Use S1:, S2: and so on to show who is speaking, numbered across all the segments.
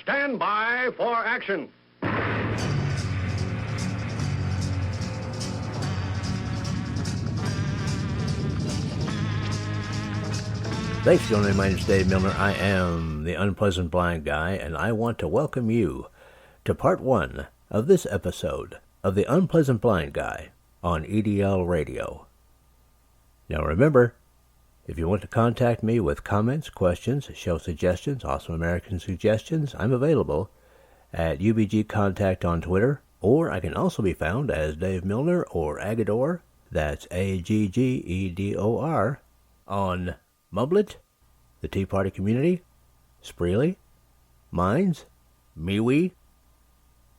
S1: stand by for action.
S2: Thanks for joining me. My name is Dave Milner. I am the Unpleasant Blind Guy, and I want to welcome you to part one of this episode of the Unpleasant Blind Guy on EDL Radio. Now remember, if you want to contact me with comments, questions, show suggestions, Awesome American suggestions, I'm available at UBG Contact on Twitter, or I can also be found as Dave Milner or Agador, that's Aggedor, on Mublet, the Tea Party Community, Spreely, Minds, MeWe,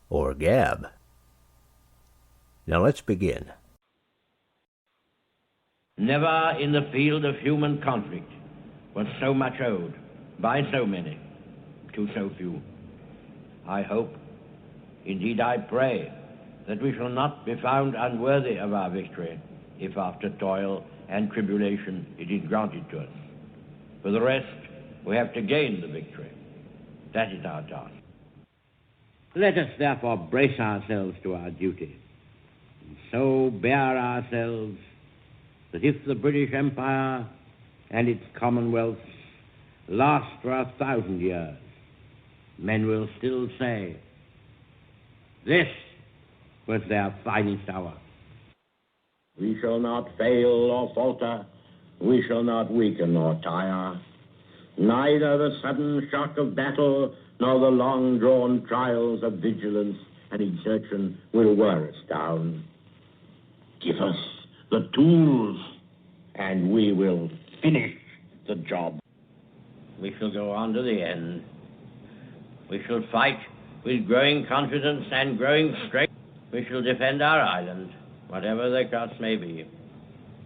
S2: or Gab. Now let's begin.
S3: Never in the field of human conflict was so much owed by so many to so few. I hope, indeed I pray, that we shall not be found unworthy of our victory if after toil and tribulation it is granted to us. For the rest, we have to gain the victory. That is our task. Let us therefore brace ourselves to our duty, and so bear ourselves that if the British Empire and its commonwealths last for 1,000 years, men will still say, this was their finest hour.
S4: We shall not fail or falter. We shall not weaken or tire. Neither the sudden shock of battle nor the long-drawn trials of vigilance and exertion will wear us down. Give us the tools, and we will finish the job.
S3: We shall go on to the end. We shall fight with growing confidence and growing strength. We shall defend our island, whatever the cost may be.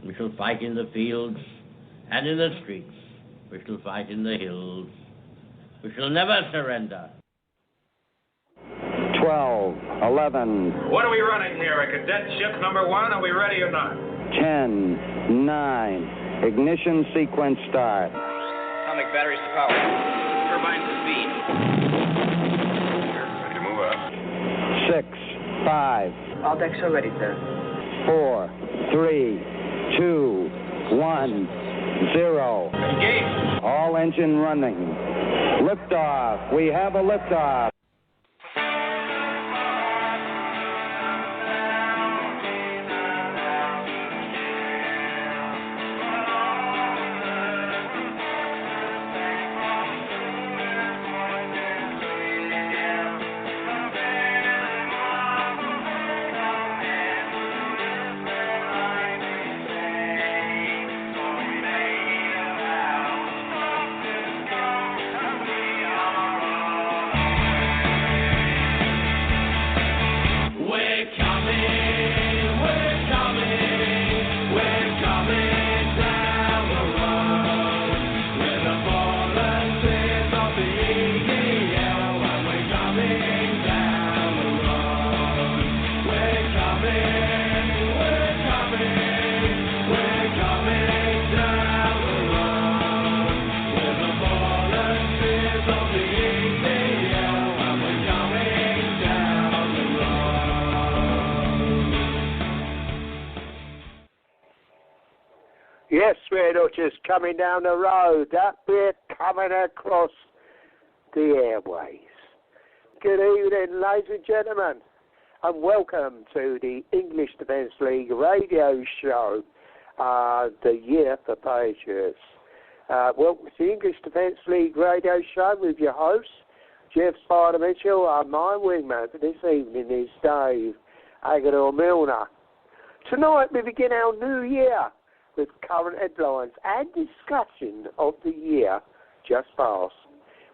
S3: We shall fight in the fields and in the streets. We shall fight in the hills. We shall never surrender.
S5: 12, 11.
S6: What are we running here? A cadet ship number 1? Are we ready or not?
S5: 10, 9. Ignition sequence start.
S7: Atomic batteries to power. Turbines to speed.
S6: Ready to move up.
S5: 6, 5.
S7: All decks are ready, sir.
S5: 4, 3, 2, 1, 0.
S6: Engage.
S5: All engine running. Liftoff. We have a liftoff.
S8: Yes, we're not just coming down the road, that we're coming across the airways. Good evening, ladies and gentlemen, and welcome to the English Defence League radio show, the Year for Patriots. Welcome to the English Defence League radio show with your host, Jeff Spider Mitchell, and my wingman for this evening is Dave Agador Milner. Tonight we begin our new year with current headlines and discussion of the year just past.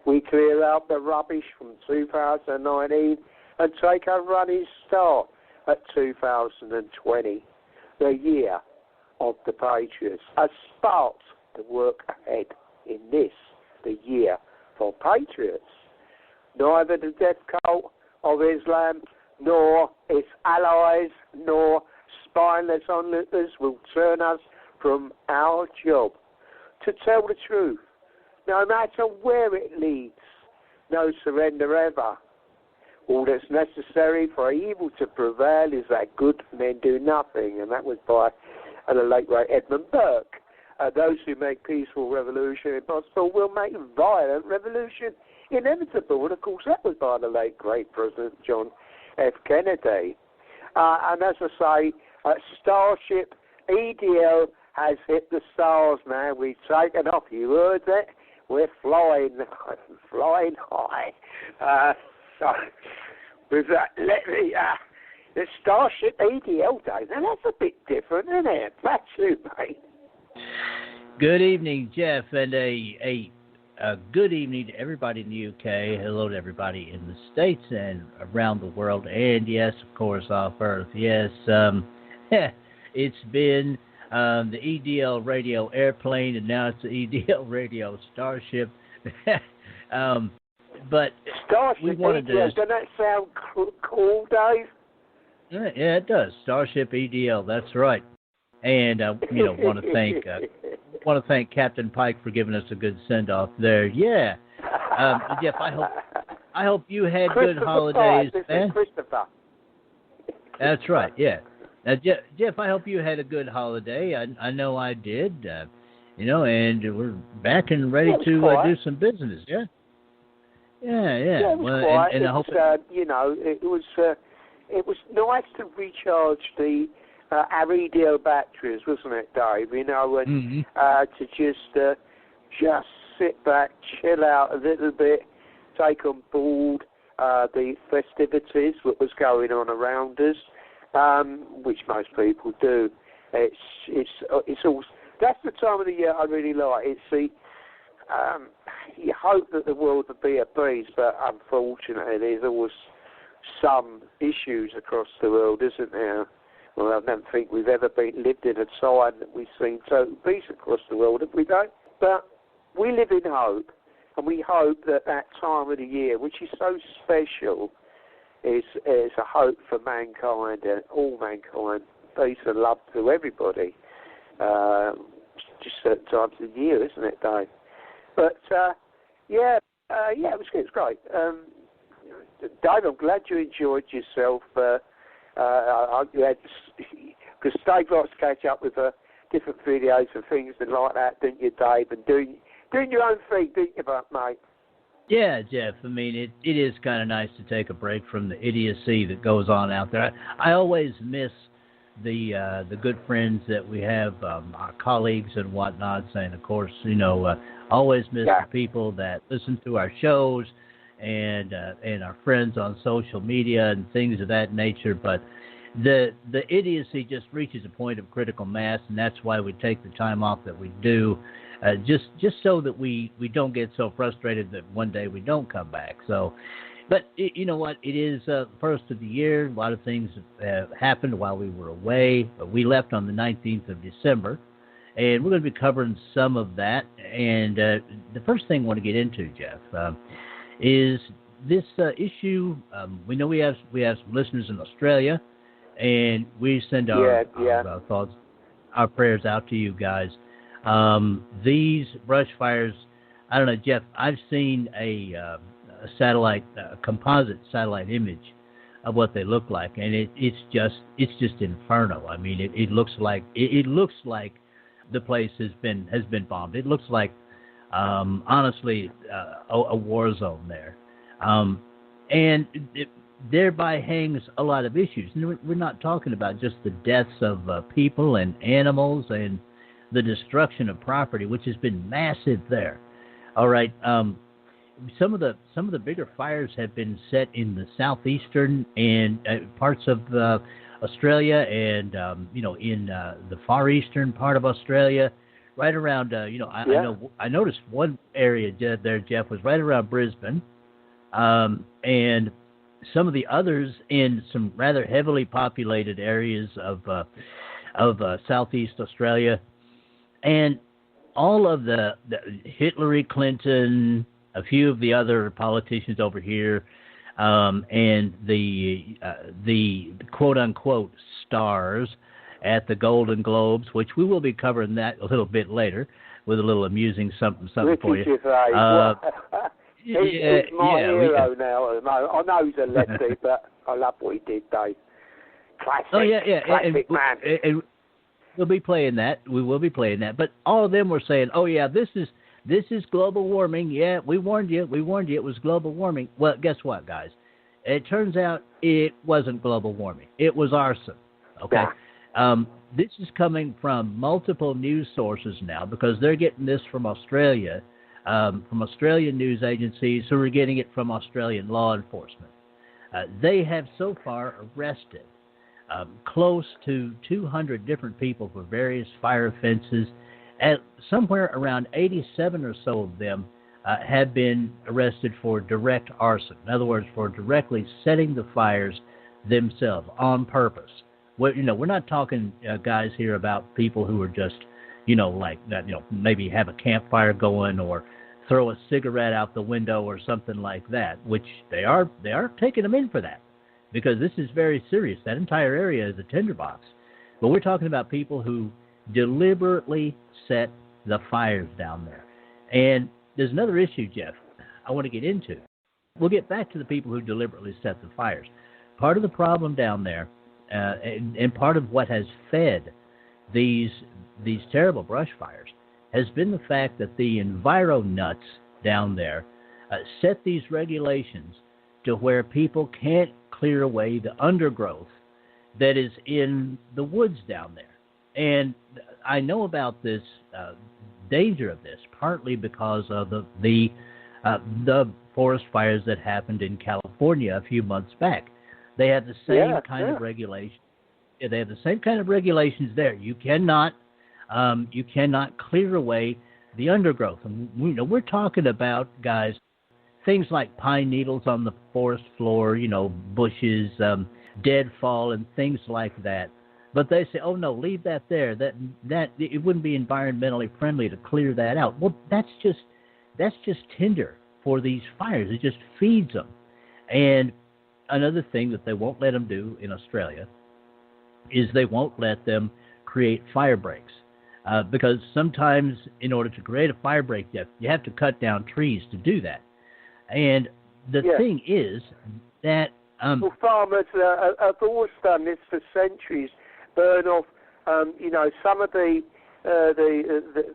S8: We clear out the rubbish from 2019 and take a running start at 2020, the year of the Patriots. A spark to work ahead in this, the year for Patriots. Neither the death cult of Islam, nor its allies, nor spineless onlookers will turn us from our job to tell the truth, no matter where it leads, no surrender ever. All that's necessary for evil to prevail is that good men do nothing. And that was by the late great Edmund Burke. Those who make peaceful revolution impossible will make violent revolution inevitable. And of course, that was by the late great President John F. Kennedy. And as I say, Starship EDL has hit the stars now. We've taken off. You heard that? We're flying high. So, with that, the Starship EDL day. Now that's a bit different, isn't it? Back to you, mate.
S2: Good evening, Jeff, and a good evening to everybody in the UK. Hello to everybody in the States and around the world, and yes, of course, off Earth. Yes, it's been the EDL radio airplane, and now it's the EDL radio Starship. But
S8: Starship
S2: we wanted
S8: EDL,
S2: to.
S8: doesn't that sound cool, Dave?
S2: Yeah, it does. Starship EDL. That's right. And want to thank Captain Pike for giving us a good send off there. Yeah, Jeff. I hope you had good holidays.
S8: This is Christopher.
S2: That's right. Yeah. Now, Jeff, I hope you had a good holiday. I know I did. And we're back and ready to do some business. Yeah. Yeah.
S8: Yeah, it was quiet.
S2: And I hope
S8: it was nice to recharge the our EDL batteries, wasn't it, Dave? And to just sit back, chill out a little bit, take on board the festivities that was going on around us, which most people do. It's all. That's the time of the year I really like. It's the you hope that the world would be at peace, but unfortunately, there's always some issues across the world, isn't there? Well, I don't think we've ever lived in a time that we've seen total peace across the world, have we, don't? But we live in hope, and we hope that time of the year, which is so special, is a hope for mankind and all mankind, peace and love to everybody. Just certain times of the year, isn't it, Dave? But it was good. It's great. Dave, I'm glad you enjoyed yourself. Because Dave likes to catch up with different videos and things and like that, didn't you, Dave? And doing your own thing, didn't you, mate?
S2: Yeah, Jeff. I mean, it is kind of nice to take a break from the idiocy that goes on out there. I always miss the good friends that we have, our colleagues and whatnot, and of course, always miss the people that listen to our shows and our friends on social media and things of that nature. But the idiocy just reaches a point of critical mass, and that's why we take the time off that we do, just so that we don't get so frustrated that one day we don't come back. So. But you know what? It is first of the year. A lot of things have happened while we were away. We left on the 19th of December, and we're going to be covering some of that. And the first thing I want to get into, Jeff, is this issue. We know we have some listeners in Australia, and we send our thoughts, our prayers out to you guys. These brush fires. I don't know, Jeff. I've seen a composite satellite image of what they look like, and it's just inferno. I mean, it looks like the place has been bombed. It looks like honestly a war zone there, and it thereby hangs a lot of issues. And we're not talking about just the deaths of people and animals and the destruction of property, which has been massive there. All right. Some of the bigger fires have been set in the southeastern and parts of Australia, and in the far eastern part of Australia, right around. I noticed one area there, Jeff, was right around Brisbane, and some of the others in some rather heavily populated areas of southeast Australia, and all of the Hillary Clinton, a few of the other politicians over here, and the quote-unquote stars at the Golden Globes, which we will be covering that a little bit later with a little amusing something for you.
S8: He's my hero now at the moment. I know he's a lefty, but I love what he did, Dave. Classic.
S2: Oh, yeah.
S8: Classic man.
S2: And we'll be playing that. We will be playing that. But all of them were saying, oh, yeah, this is global warming. Yeah, we warned you. It was global warming. Well, guess what, guys? It turns out it wasn't global warming. It was arson. Okay?
S8: Yeah.
S2: This is coming from multiple news sources now because they're getting this from Australia, from Australian news agencies who are getting it from Australian law enforcement. They have so far arrested close to 200 different people for various fire offenses. Somewhere around 87 or so of them have been arrested for direct arson. In other words, for directly setting the fires themselves on purpose. We're not talking, guys, here about people who are just, like that, maybe have a campfire going or throw a cigarette out the window or something like that, which they are taking them in for that because this is very serious. That entire area is a tinderbox. But we're talking about people who deliberately set the fires down there. And there's another issue, Jeff, I want to get into. We'll get back to the people who deliberately set the fires. Part of the problem down there, and part of what has fed these terrible brush fires, has been the fact that the enviro nuts down there set these regulations to where people can't clear away the undergrowth that is in the woods down there. And I know about this danger of this, partly because of the forest fires that happened in California a few months back. They have the same kind of regulation. Yeah, they have the same kind of regulations there. You cannot clear away the undergrowth. And we're talking about, guys, things like pine needles on the forest floor, bushes, deadfall, and things like that. But they say, oh no, leave that there. That it wouldn't be environmentally friendly to clear that out. Well, that's just tinder for these fires. It just feeds them. And another thing that they won't let them do in Australia is they won't let them create fire breaks. Because sometimes in order to create a fire break, you have to cut down trees to do that. And the thing is that...
S8: farmers have always done this for centuries, burn off, some of the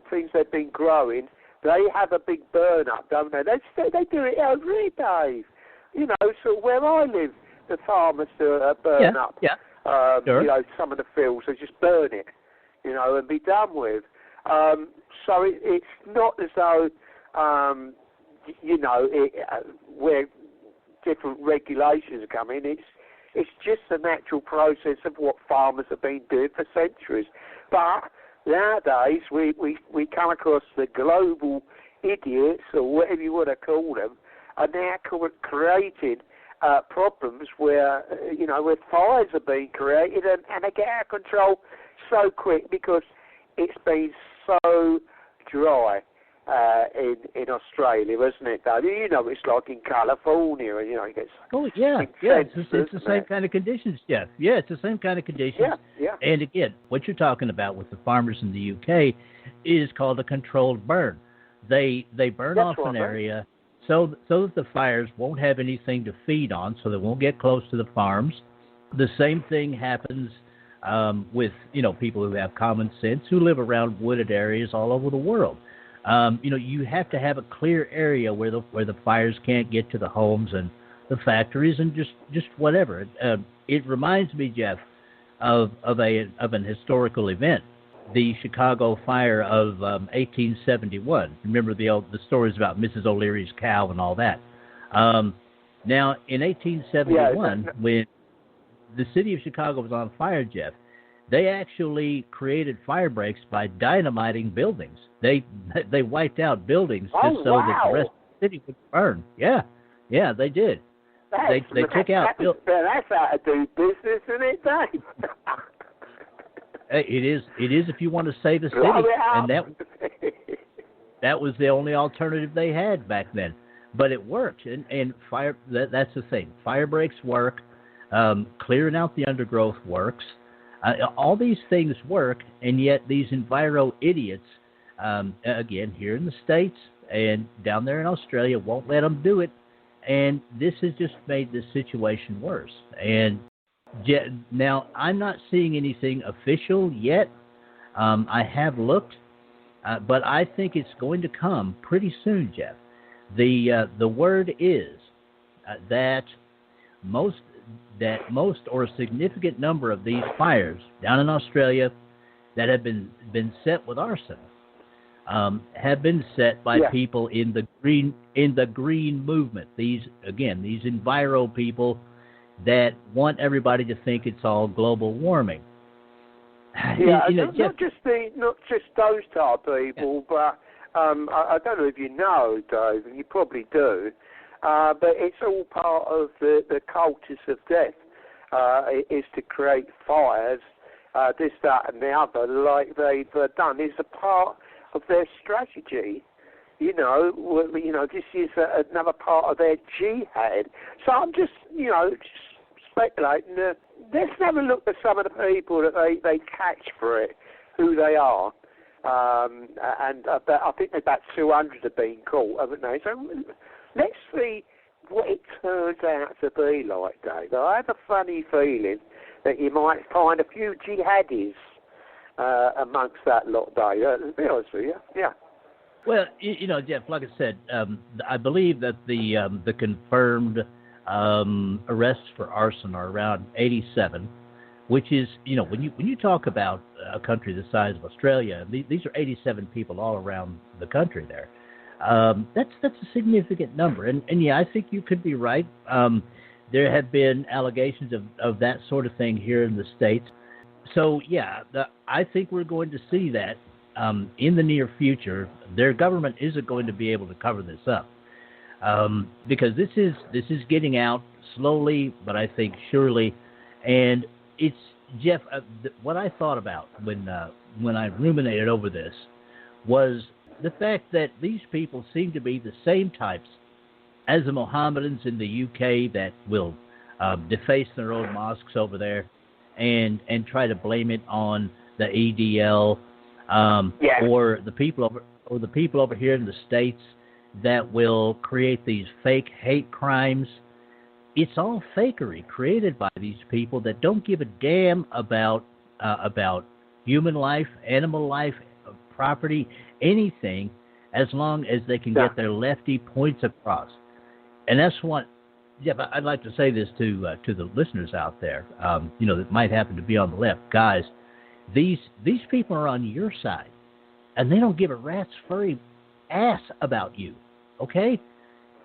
S8: things they've been growing. They have a big burn up, don't they? They do it over here, Dave. So where I live, the farmers do a burn up. Yeah. Sure. Some of the fields, they just burn it, and be done with. So it's not as though, where different regulations come in. It's just a natural process of what farmers have been doing for centuries. But nowadays, we come across the global idiots, or whatever you want to call them, are now creating problems where fires are being created and they get out of control so quick because it's been so dry in Australia, isn't it, Dave? It's like in California, it gets...
S2: Oh, yeah, it's the same kind of conditions, Jeff. Yeah, it's the same kind of conditions.
S8: Yeah.
S2: And again, what you're talking about with the farmers in the UK is called a controlled burn. They burn off an area so that the fires won't have anything to feed on, so they won't get close to the farms. The same thing happens with people who have common sense, who live around wooded areas all over the world. You have to have a clear area where the fires can't get to the homes and the factories and just whatever. It reminds me, Jeff, of an historical event, the Chicago fire of 1871. Remember the stories about Mrs. O'Leary's cow and all that. Now, in 1871, when the city of Chicago was on fire, Jeff, they actually created fire breaks by dynamiting buildings. They wiped out buildings just so that the rest of the city would burn. Yeah, they did. They took out...
S8: That's how to do business, isn't it, Dave?
S2: It is if you want to save a city. And that was the only alternative they had back then. But it worked. And fire that's the thing. Fire breaks work. Clearing out the undergrowth works. All these things work, and yet these enviro idiots, again, here in the States, and down there in Australia won't let them do it. And this has just made the situation worse. And now I'm not seeing anything official yet. I have looked, but I think it's going to come pretty soon, Jeff. The word is that most or a significant number of these fires down in Australia that have been set with arson have been set by people in the green movement. These enviro people that want everybody to think it's all global warming.
S8: Yeah, not just those type of people, but I don't know if you know, Dave, and you probably do, but it's all part of the cultures of death. Is to create fires, this, that, and the other, like they've done. It's a part of their strategy. This is another part of their jihad. So I'm just speculating. Let's have a look at some of the people that they catch for it, who they are. And I think about 200 have been caught, haven't they? So let's see what it turns out to be like, Dave. I have a funny feeling that you might find a few jihadis amongst that lot, Dave. To be honest with you, yeah.
S2: Well, Jeff, like I said, I believe that the confirmed arrests for arson are around 87, which is, when you talk about a country the size of Australia, these are 87 people all around the country there. That's a significant number, and yeah, I think you could be right. There have been allegations of that sort of thing here in the States. So yeah, I think we're going to see that in the near future. Their government isn't going to be able to cover this up because this is getting out slowly, but I think surely. And it's, Jeff, what I thought about when I ruminated over this was the fact that these people seem to be the same types as the Mohammedans in the UK that will deface their own mosques over there and try to blame it on the EDL, or the people over here in the States that will create these fake hate crimes. It's all fakery created by these people that don't give a damn about human life, animal life, property, anything, as long as they can get their lefty points across. And that's what, Jeff, I'd like to say this to the listeners out there, that might happen to be on the left. Guys, these people are on your side, and they don't give a rat's furry ass about you, okay?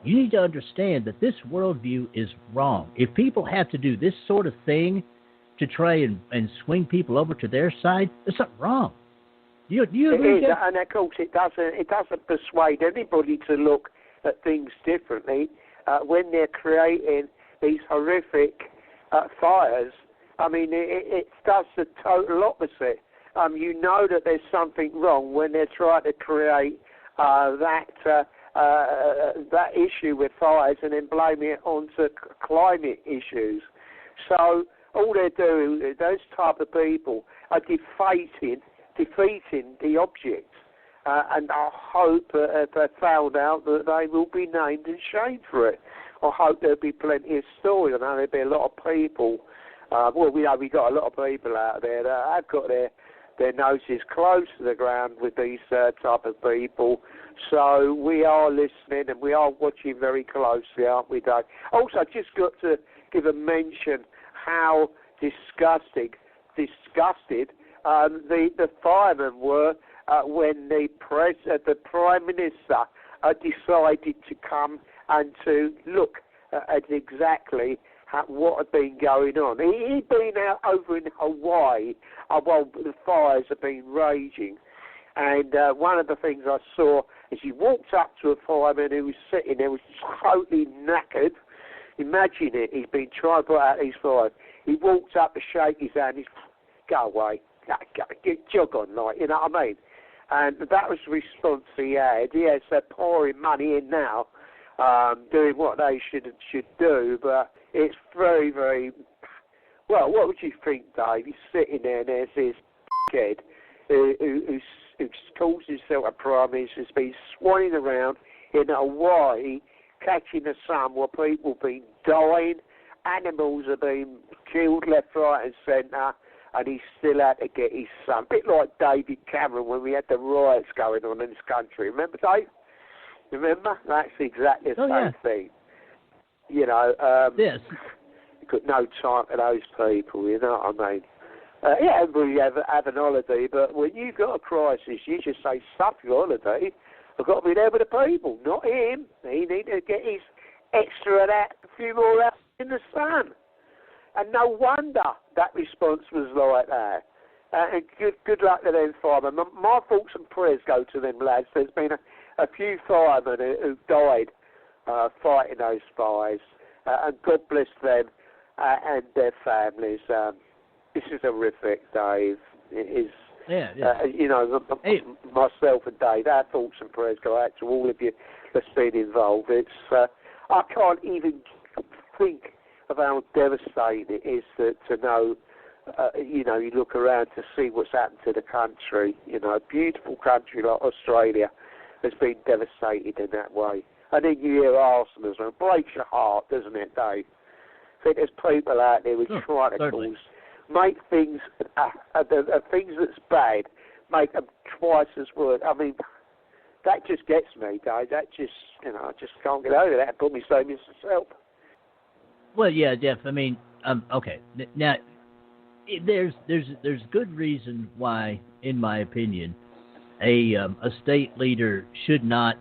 S2: You need to understand that this worldview is wrong. If people have to do this sort of thing to try and swing people over to their side, there's something wrong. Do you agree?
S8: It is, and of course it doesn't persuade anybody to look at things differently when they're creating these horrific fires. I mean, it does the total opposite. You know that there's something wrong when they're trying to create that issue with fires and then blaming it onto climate issues. So all they're doing, those type of people are defeating the object. And I hope if they found out that they will be named and shamed for it. I hope there'll be plenty of stories. I know there'll be a lot of people. We got a lot of people out there that have got their noses close to the ground with these type of people. So we are listening and we are watching very closely, aren't we, Dave? Also, just got to give a mention how disgusted the firemen were when the Prime Minister decided to come and to look at exactly what had been going on. He'd been out over in Hawaii while the fires had been raging. And one of the things I saw is he walked up to a fireman who was sitting there, was totally knackered. Imagine it, he's been trying to put out these fires. He walked up to shake his hand, he's, go away, jog on, like, you know what I mean? And that was the response he had. Yes, they're pouring money in now, doing what they should do, but it's very, very... Well, what would you think, Dave? He's sitting there and there's this kid who's who calls himself a Prime Minister, has been swanning around in Hawaii, catching the sun while people have been dying, animals are being killed left, right and centre, and he still had to get his son. A bit like David Cameron when we had the riots going on in this country. Remember, Dave? Remember? That's exactly the same thing. You know,
S2: yes.
S8: Got no time for those people, you know what I mean? Everybody have an holiday, but when you've got a crisis, you just say, stuff your holiday. I've got to be there with the people, not him. He needs to get his extra a few more hours in the sun. And no wonder that response was like that. And good luck to them firemen. My thoughts and prayers go to them lads. There's been a few firemen who died fighting those fires, and God bless them and their families. This is horrific, Dave. It is. You know, myself and Dave, our thoughts and prayers go out to all of you that's been involved. It's I can't even think of how devastating it is to know. You know, you look around to see what's happened to the country. You know, a beautiful country like Australia has been devastated in that way. And then you hear arsenals, and it breaks your heart, doesn't it, Dave? I think there's people out there who try to make things, things that's bad, make them twice as worse. I mean, that just gets me, Dave. That just, you know, I just can't get over that and put me so myself.
S2: Well, yeah, Jeff. I mean, okay. Now, there's good reason why, in my opinion, a state leader should not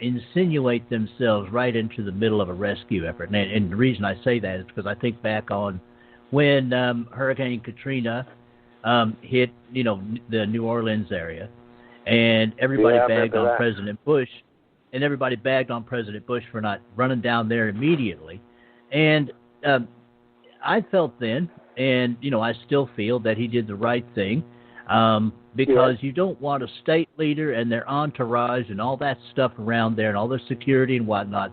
S2: insinuate themselves right into the middle of a rescue effort. And the reason I say that is because I think back on when Hurricane Katrina hit, you know, the New Orleans area, and everybody bagged on President Bush, and everybody bagged on President Bush for not running down there immediately. And I felt then, and, you know, I still feel that he did the right thing, because you don't want a state leader and their entourage and all that stuff around there and all the security and whatnot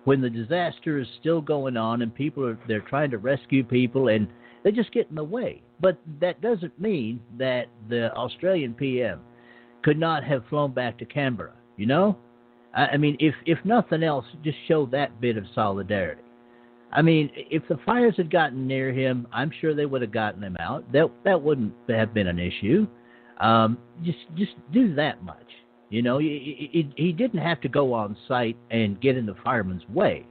S2: when the disaster is still going on and they're trying to rescue people and they just get in the way. But that doesn't mean that the Australian PM could not have flown back to Canberra, you know? I mean, if nothing else, just show that bit of solidarity. I mean, if the fires had gotten near him, I'm sure they would have gotten him out. That wouldn't have been an issue. Just do that much. You know, he didn't have to go on site and get in the fireman's way.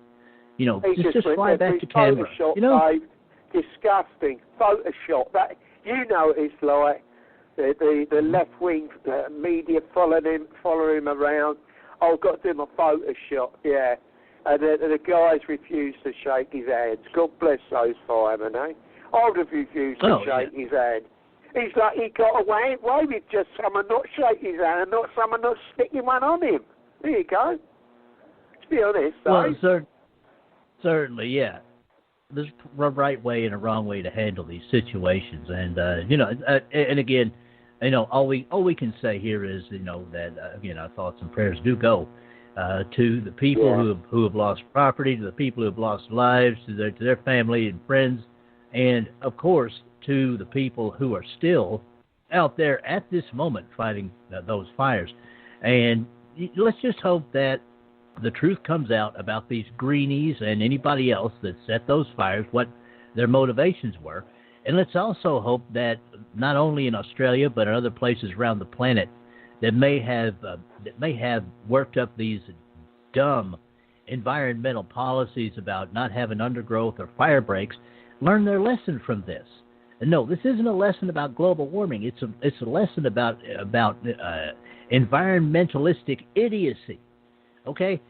S2: You know, just fly back to Canberra. You know,
S8: disgusting Photoshop. That, you know, it's like the left wing media following him around. Oh, I've got to do my Photoshop. Yeah. And the guys refused to shake his hand. God bless those firemen, eh? I would have refused to shake his hand. He's like, he got away with just someone not shaking his hand and not someone not sticking one on him. There you go. To be honest,
S2: well, certainly, yeah. There's a right way and a wrong way to handle these situations. And, you know, and again, you know, all we can say here is, you know, that, again, our thoughts and prayers do go to the people who have lost property, to the people who have lost lives, to their family and friends, and, of course, to the people who are still out there at this moment fighting those fires. And let's just hope that the truth comes out about these greenies and anybody else that set those fires, what their motivations were. And let's also hope that not only in Australia but in other places around the planet that may have worked up these dumb environmental policies about not having undergrowth or fire breaks learn their lesson from this. And no, this isn't a lesson about global warming. It's a lesson about environmentalistic idiocy. Okay?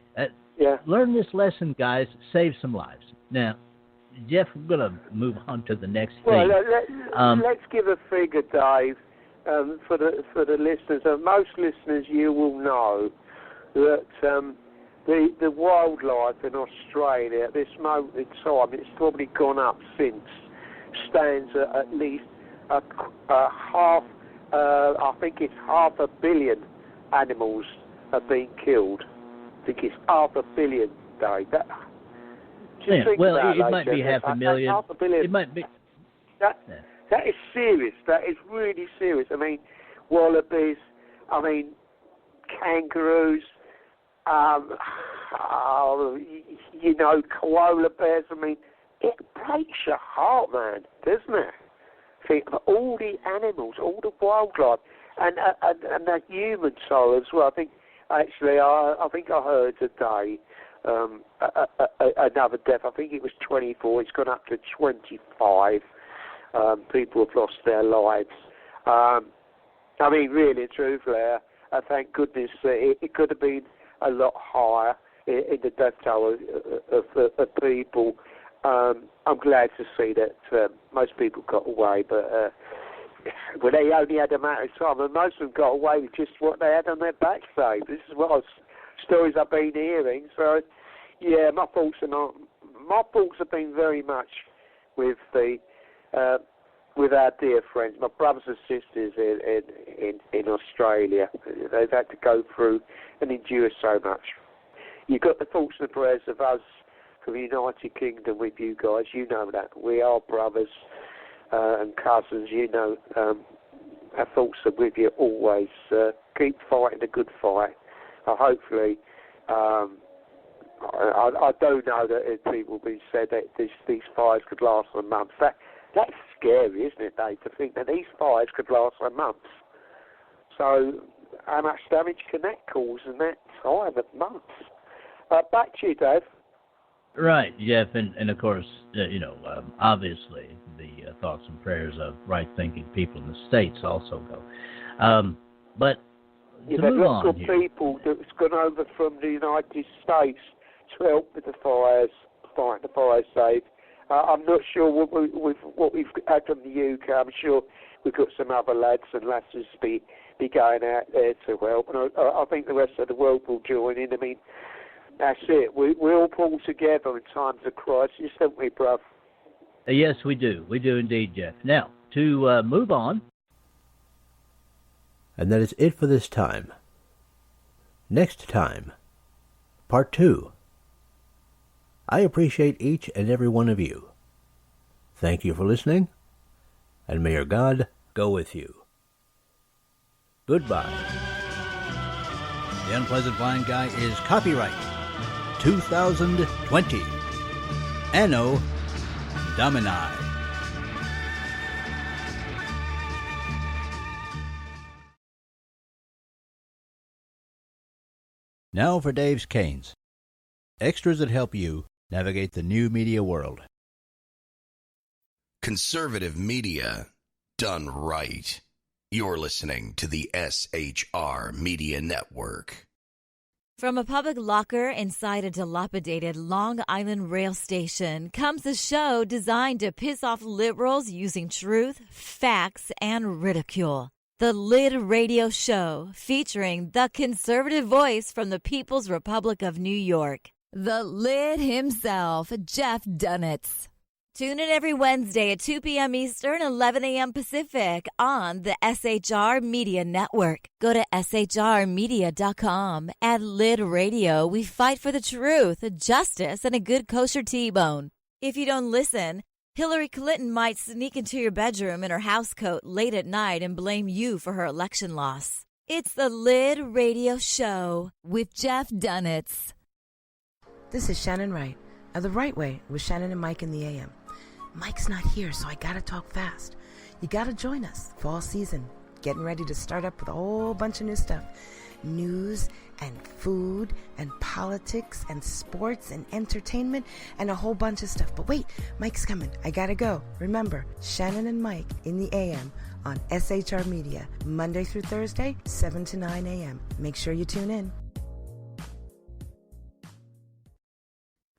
S2: Learn this lesson, guys. Save some lives. Now, Jeff, we're going to move on to the next thing.
S8: Well, let's give a figure, Dave, for the listeners. Most listeners, you will know that the wildlife in Australia at this moment in time, it's probably gone up since, stands at least half. I think it's 500 million animals have been killed. I think it's 500 million, Dave.
S2: Well, it might be 500,000. 500 million. It might be.
S8: That is serious. That is really serious. I mean, wallabies, kangaroos, koala bears. It breaks your heart, man, doesn't it? Think of all the animals, all the wildlife, and the human soul as well. I think I heard today another death. I think it was 24. It's gone up to 25. People have lost their lives. Really, truthfully, thank goodness it could have been a lot higher in the death toll of people. I'm glad to see that most people got away, but they only had a matter of time, and most of them got away with just what they had on their backside. This is stories I've been hearing. So, yeah, my thoughts have been very much with our dear friends, my brothers and sisters in Australia. They've had to go through and endure so much. You've got the thoughts and the prayers of us from the United Kingdom with you guys. You know that. We are brothers and cousins. Our thoughts are with you always. Keep fighting the good fight. Hopefully, I do know that people have been said that these fires could last for months. That's scary, isn't it, Dave, to think that these fires could last for months. So how much damage can that cause in that time of months? Back to you, Dave.
S2: Right, Jeff, and of course, obviously the thoughts and prayers of right-thinking people in the States also go. But to move on
S8: lots of people that's gone over from the United States to help with the fires, fight the fire safe. I'm not sure what we've had from the UK. I'm sure we've got some other lads and lasses be going out there to help, and I think the rest of the world will join in. That's it. We all pull together in times of crisis, don't we, bruv?
S2: Yes, we do. We do indeed, Jeff. Now, to move on. And that is it for this time. Next time, part 2. I appreciate each and every one of you. Thank you for listening, and may your God go with you. Goodbye. The Unpleasant Blind Guy is copyright 2020. Anno Domini. Now for Dave's Canes. Extras that help you navigate the new media world.
S9: Conservative media done right. You're listening to the SHR Media Network.
S10: From a public locker inside a dilapidated Long Island rail station comes a show designed to piss off liberals using truth, facts, and ridicule. The Lid Radio Show, featuring the conservative voice from the People's Republic of New York, the Lid himself, Jeff Dunitz. Tune in every Wednesday at 2 p.m. Eastern, 11 a.m. Pacific on the SHR Media Network. Go to shrmedia.com. At Lid Radio, we fight for the truth, justice, and a good kosher T-bone. If you don't listen, Hillary Clinton might sneak into your bedroom in her housecoat late at night and blame you for her election loss. It's the Lid Radio Show with Jeff Dunitz.
S11: This is Shannon Wright of The Right Way with Shannon and Mike in the AM. Mike's not here, so I gotta talk fast. You gotta join us. Fall season. Getting ready to start up with a whole bunch of new stuff. News and food and politics and sports and entertainment and a whole bunch of stuff. But wait, Mike's coming. I gotta go. Remember, Shannon and Mike in the AM on SHR Media, Monday through Thursday, 7 to 9 a.m. Make sure you tune in.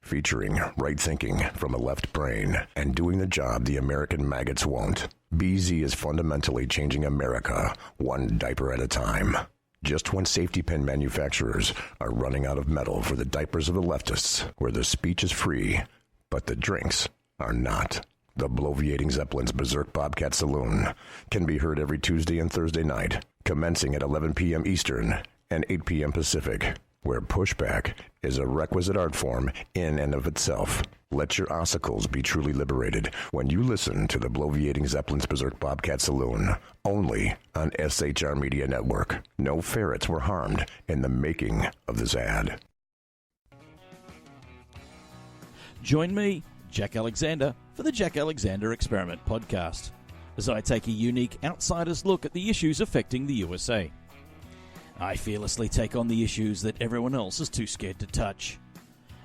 S12: Featuring right thinking from a left brain and doing the job the American maggots won't. BZ is fundamentally changing America, one diaper at a time. Just when safety pin manufacturers are running out of metal for the diapers of the leftists, where the speech is free, but the drinks are not. The bloviating Zeppelin's Berserk Bobcat Saloon can be heard every Tuesday and Thursday night, commencing at 11 p.m. Eastern and 8 p.m. Pacific, where pushback is a requisite art form in and of itself. Let your ossicles be truly liberated when you listen to the bloviating Zeppelin's Berserk Bobcat Saloon, only on SHR Media Network. No ferrets were harmed in the making of this ad.
S13: Join me, Jack Alexander, for the Jack Alexander Experiment podcast, as I take a unique outsider's look at the issues affecting the USA. I fearlessly take on the issues that everyone else is too scared to touch.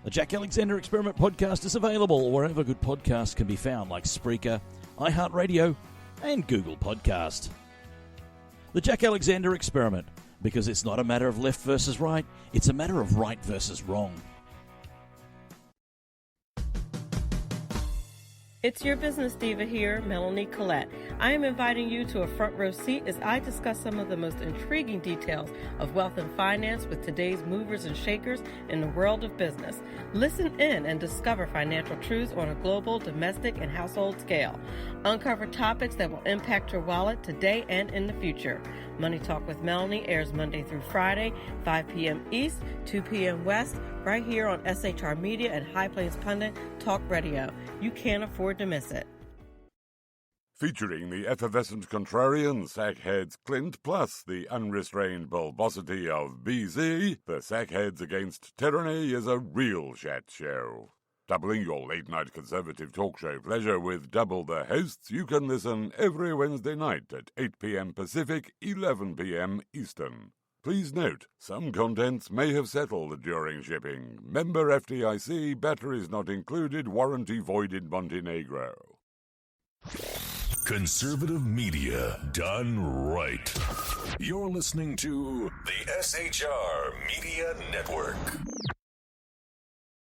S13: The Jack Alexander Experiment podcast is available wherever good podcasts can be found, like Spreaker, iHeartRadio, and Google Podcast. The Jack Alexander Experiment, because it's not a matter of left versus right, it's a matter of right versus wrong.
S14: It's your business diva here, Melanie Collette. I am inviting you to a front row seat as I discuss some of the most intriguing details of wealth and finance with today's movers and shakers in the world of business. Listen in and discover financial truths on a global, domestic, and household scale. Uncover topics that will impact your wallet today and in the future. Money Talk with Melanie airs Monday through Friday, 5 p.m. East, 2 p.m. West, right here on SHR Media and High Plains Pundit Talk Radio. You can't afford to miss it.
S15: Featuring the effervescent contrarian sackheads Clint, plus the unrestrained bulbosity of BZ, the Sackheads Against Tyranny is a real chat show. Doubling your late-night conservative talk show pleasure with double the hosts, you can listen every Wednesday night at 8 p.m. Pacific, 11 p.m. Eastern. Please note, some contents may have settled during shipping. Member FDIC, batteries not included, warranty void in Montenegro.
S16: Conservative media done right. You're listening to the SHR Media Network.